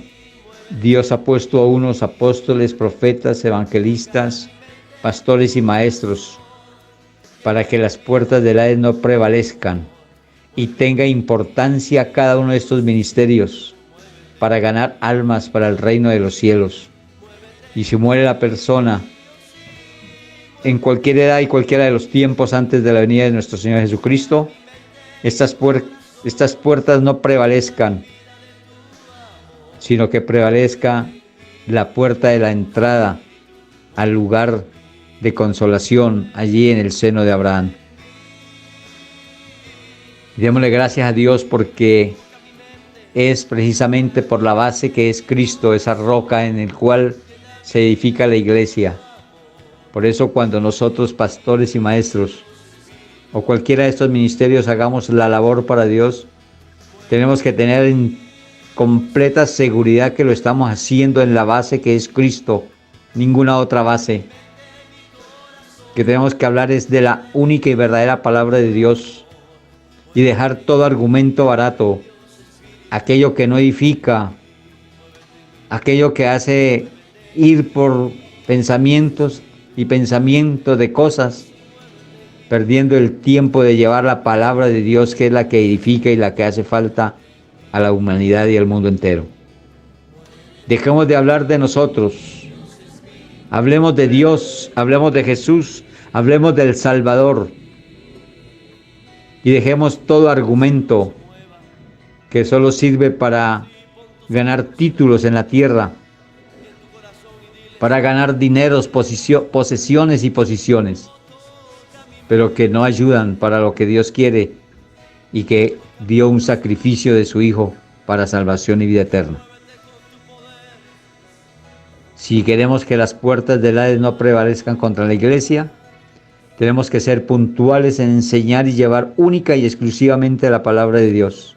Dios ha puesto a unos apóstoles, profetas, evangelistas, pastores y maestros, para que las puertas del Hades no prevalezcan, y tenga importancia cada uno de estos ministerios para ganar almas para el reino de los cielos. Y si muere la persona en cualquier edad y cualquiera de los tiempos antes de la venida de nuestro Señor Jesucristo, estas puertas no prevalezcan, sino que prevalezca la puerta de la entrada al lugar de consolación allí en el seno de Abraham. Démosle gracias a Dios porque es precisamente por la base que es Cristo, esa roca en el cual se edifica la iglesia. Por eso cuando nosotros, pastores y maestros, o cualquiera de estos ministerios, hagamos la labor para Dios, tenemos que tener en completa seguridad que lo estamos haciendo en la base que es Cristo, ninguna otra base. Que tenemos que hablar es de la única y verdadera palabra de Dios y dejar todo argumento barato, aquello que no edifica, aquello que hace ir por pensamientos y pensamientos de cosas, perdiendo el tiempo de llevar la palabra de Dios, que es la que edifica y la que hace falta a la humanidad y al mundo entero. Dejemos de hablar de nosotros, hablemos de Dios, hablemos de Jesús, hablemos del Salvador, y dejemos todo argumento que solo sirve para ganar títulos en la tierra, para ganar dineros, posesiones y posiciones, pero que no ayudan para lo que Dios quiere y que dio un sacrificio de su Hijo para salvación y vida eterna. Si queremos que las puertas del Hades no prevalezcan contra la iglesia, tenemos que ser puntuales en enseñar y llevar única y exclusivamente la palabra de Dios,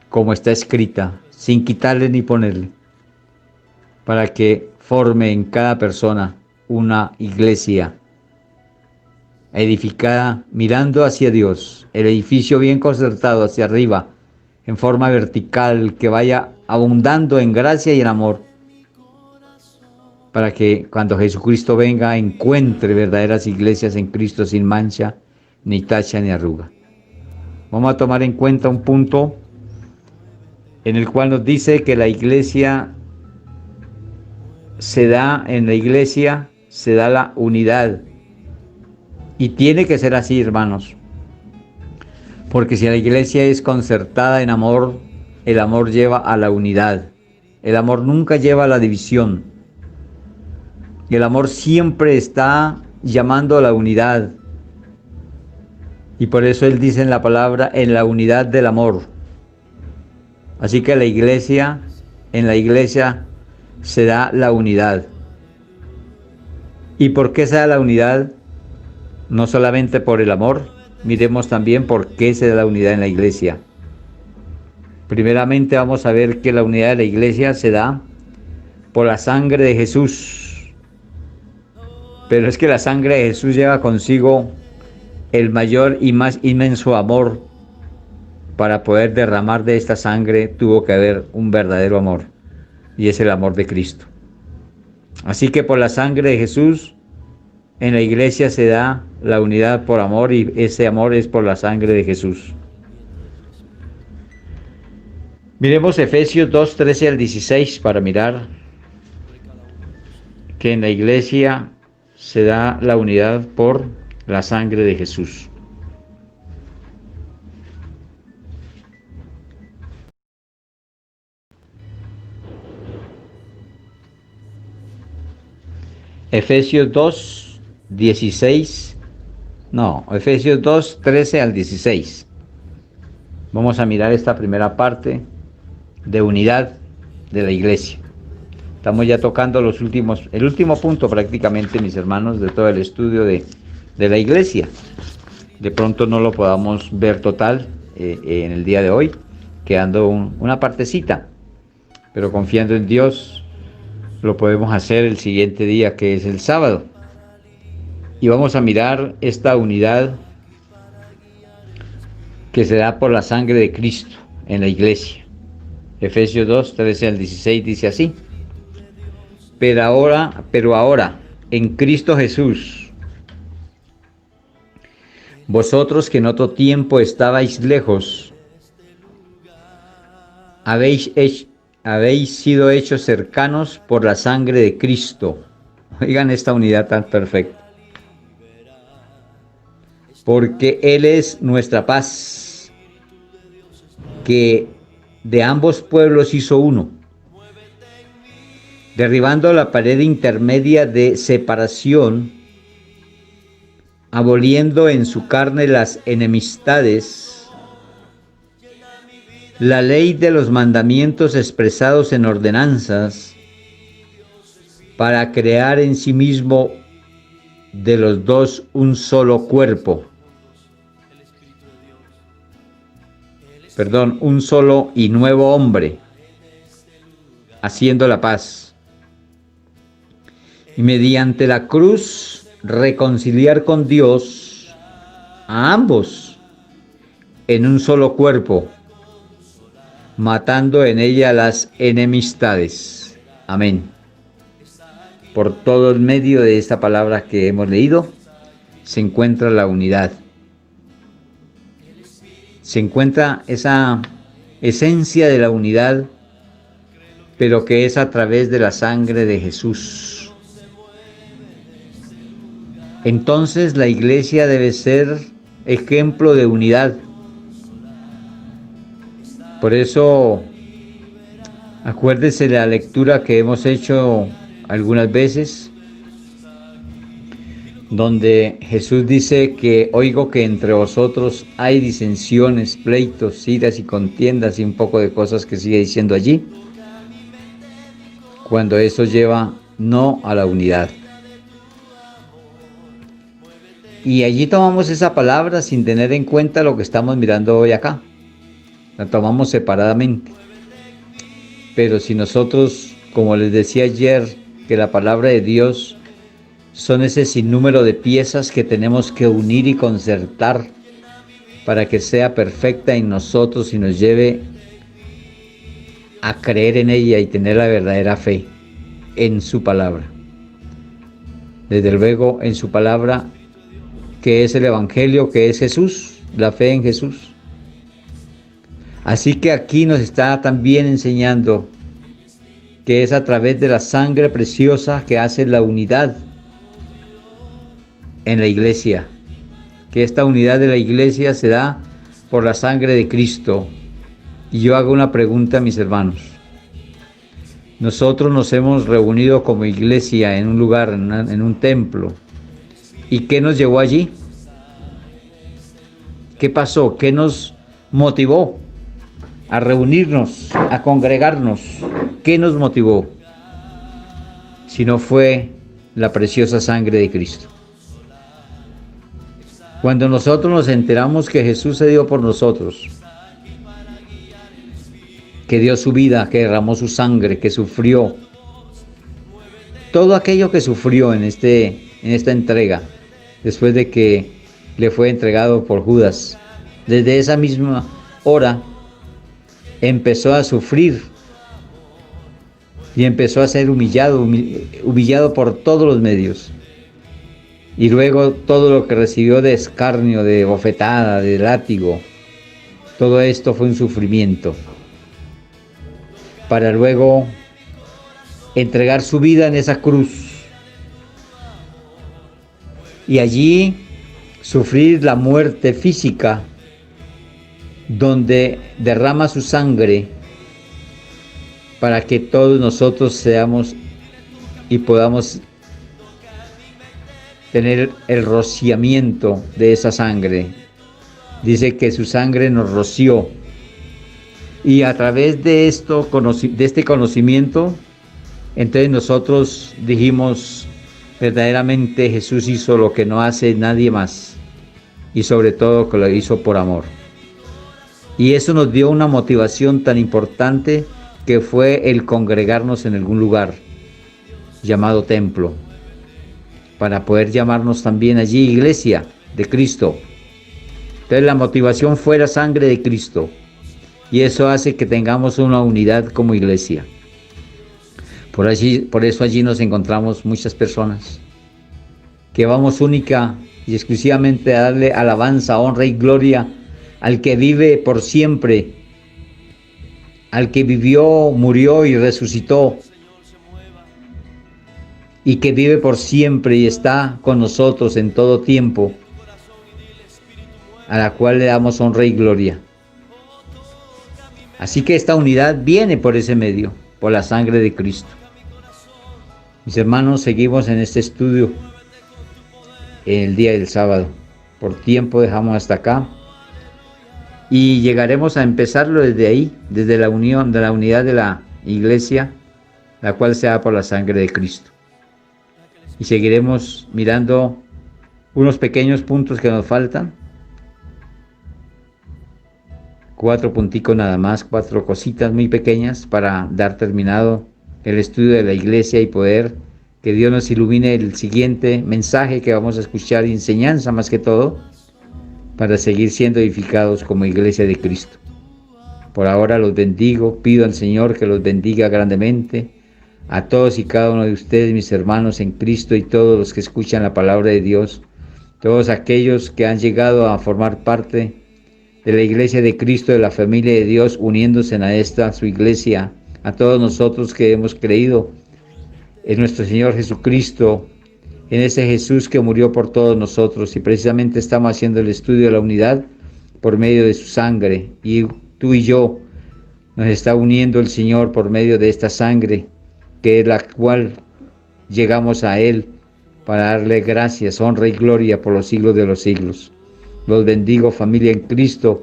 como está escrita, sin quitarle ni ponerle, para que forme en cada persona una iglesia edificada mirando hacia Dios, el edificio bien concertado hacia arriba, en forma vertical, que vaya abundando en gracia y en amor, para que cuando Jesucristo venga encuentre verdaderas iglesias en Cristo sin mancha, ni tacha ni arruga. Vamos a tomar en cuenta un punto en el cual nos dice que en la iglesia se da la unidad. Y tiene que ser así, hermanos. Porque si la iglesia es concertada en amor, el amor lleva a la unidad. El amor nunca lleva a la división. Y el amor siempre está llamando a la unidad. Y por eso él dice en la palabra, en la unidad del amor. Así que en la iglesia se da la unidad. ¿Y por qué se da la unidad? No solamente por el amor, miremos también por qué se da la unidad en la iglesia. Primeramente vamos a ver que la unidad de la iglesia se da por la sangre de Jesús. Pero es que la sangre de Jesús lleva consigo el mayor y más inmenso amor. Para poder derramar de esta sangre tuvo que haber un verdadero amor, y es el amor de Cristo. Así que por la sangre de Jesús en la iglesia se da la unidad por amor, y ese amor es por la sangre de Jesús. Miremos Efesios 2, 13 al 16 para mirar que en la iglesia se da la unidad por la sangre de Jesús. Efesios 2, 13 al 16. Vamos a mirar esta primera parte de unidad de la iglesia. Estamos ya tocando el último punto prácticamente, mis hermanos, de todo el estudio de la iglesia. De pronto no lo podamos ver total en el día de hoy, quedando una partecita, pero confiando en Dios, lo podemos hacer el siguiente día, que es el sábado. Y vamos a mirar esta unidad que se da por la sangre de Cristo en la iglesia. Efesios 2, 13 al 16 dice así: Pero ahora, en Cristo Jesús, vosotros que en otro tiempo estabais lejos, habéis sido hechos cercanos por la sangre de Cristo. Oigan esta unidad tan perfecta. Porque Él es nuestra paz, que de ambos pueblos hizo uno, derribando la pared intermedia de separación, aboliendo en su carne las enemistades, la ley de los mandamientos expresados en ordenanzas, para crear en sí mismo de los dos un solo cuerpo. Un solo y nuevo hombre, haciendo la paz. Y mediante la cruz reconciliar con Dios a ambos en un solo cuerpo, matando en ella las enemistades. Amén. Por todo el medio de esta palabra que hemos leído, se encuentra la unidad. Se encuentra esa esencia de la unidad, pero que es a través de la sangre de Jesús. Entonces la iglesia debe ser ejemplo de unidad. Por eso, acuérdese de la lectura que hemos hecho algunas veces, donde Jesús dice que oigo que entre vosotros hay disensiones, pleitos, iras y contiendas y un poco de cosas que sigue diciendo allí, cuando eso lleva no a la unidad. Y allí tomamos esa palabra sin tener en cuenta lo que estamos mirando hoy acá. La tomamos separadamente. Pero si nosotros, como les decía ayer, que la palabra de Dios son ese sinnúmero de piezas que tenemos que unir y concertar para que sea perfecta en nosotros y nos lleve a creer en ella y tener la verdadera fe en su palabra. Desde luego, en su palabra que es el Evangelio, que es Jesús, la fe en Jesús. Así que aquí nos está también enseñando que es a través de la sangre preciosa que hace la unidad en la iglesia, que esta unidad de la iglesia se da por la sangre de Cristo. Y yo hago una pregunta a mis hermanos. Nosotros nos hemos reunido como iglesia en un lugar, en un templo. ¿Y qué nos llevó allí? ¿Qué pasó? ¿Qué nos motivó a reunirnos, a congregarnos? ¿Qué nos motivó? Si no fue la preciosa sangre de Cristo. Cuando nosotros nos enteramos que Jesús se dio por nosotros, que dio su vida, que derramó su sangre, que sufrió, todo aquello que sufrió en esta entrega, después de que le fue entregado por Judas, desde esa misma hora empezó a sufrir y empezó a ser humillado por todos los medios. Y luego todo lo que recibió de escarnio, de bofetada, de látigo, todo esto fue un sufrimiento, para luego entregar su vida en esa cruz y allí sufrir la muerte física, donde derrama su sangre para que todos nosotros seamos y podamos tener el rociamiento de esa sangre. Dice que su sangre nos roció. Y a través de este conocimiento, entonces nosotros dijimos, verdaderamente Jesús hizo lo que no hace nadie más. Y sobre todo que lo hizo por amor. Y eso nos dio una motivación tan importante que fue el congregarnos en algún lugar llamado templo, para poder llamarnos también allí iglesia de Cristo. Entonces la motivación fue la sangre de Cristo y eso hace que tengamos una unidad como iglesia. Por eso allí nos encontramos muchas personas que vamos única y exclusivamente a darle alabanza, honra y gloria al que vive por siempre, al que vivió, murió y resucitó, y que vive por siempre y está con nosotros en todo tiempo, a la cual le damos honra y gloria. Así que esta unidad viene por ese medio, por la sangre de Cristo. Mis hermanos, seguimos en este estudio el día del sábado. Por tiempo dejamos hasta acá y llegaremos a empezarlo desde ahí, desde la unión, de la unidad de la iglesia, la cual se da por la sangre de Cristo. Y seguiremos mirando unos pequeños puntos que nos faltan. 4 punticos nada más, 4 cositas muy pequeñas para dar terminado el estudio de la iglesia y poder que Dios nos ilumine el siguiente mensaje que vamos a escuchar, enseñanza más que todo, para seguir siendo edificados como iglesia de Cristo. Por ahora los bendigo, pido al Señor que los bendiga grandemente, a todos y cada uno de ustedes, mis hermanos en Cristo, y todos los que escuchan la palabra de Dios, todos aquellos que han llegado a formar parte de la iglesia de Cristo, de la familia de Dios, uniéndose a esta, su iglesia, a todos nosotros que hemos creído en nuestro Señor Jesucristo, en ese Jesús que murió por todos nosotros, y precisamente estamos haciendo el estudio de la unidad por medio de su sangre, y tú y yo nos está uniendo el Señor por medio de esta sangre, que es la cual llegamos a Él para darle gracias, honra y gloria por los siglos de los siglos. Los bendigo, familia en Cristo,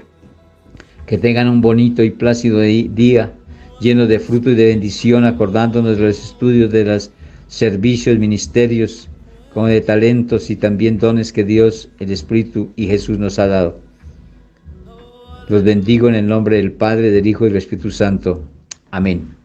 que tengan un bonito y plácido día, lleno de fruto y de bendición, acordándonos de los estudios de los servicios, ministerios, como de talentos y también dones que Dios, el Espíritu y Jesús nos ha dado. Los bendigo en el nombre del Padre, del Hijo y del Espíritu Santo. Amén.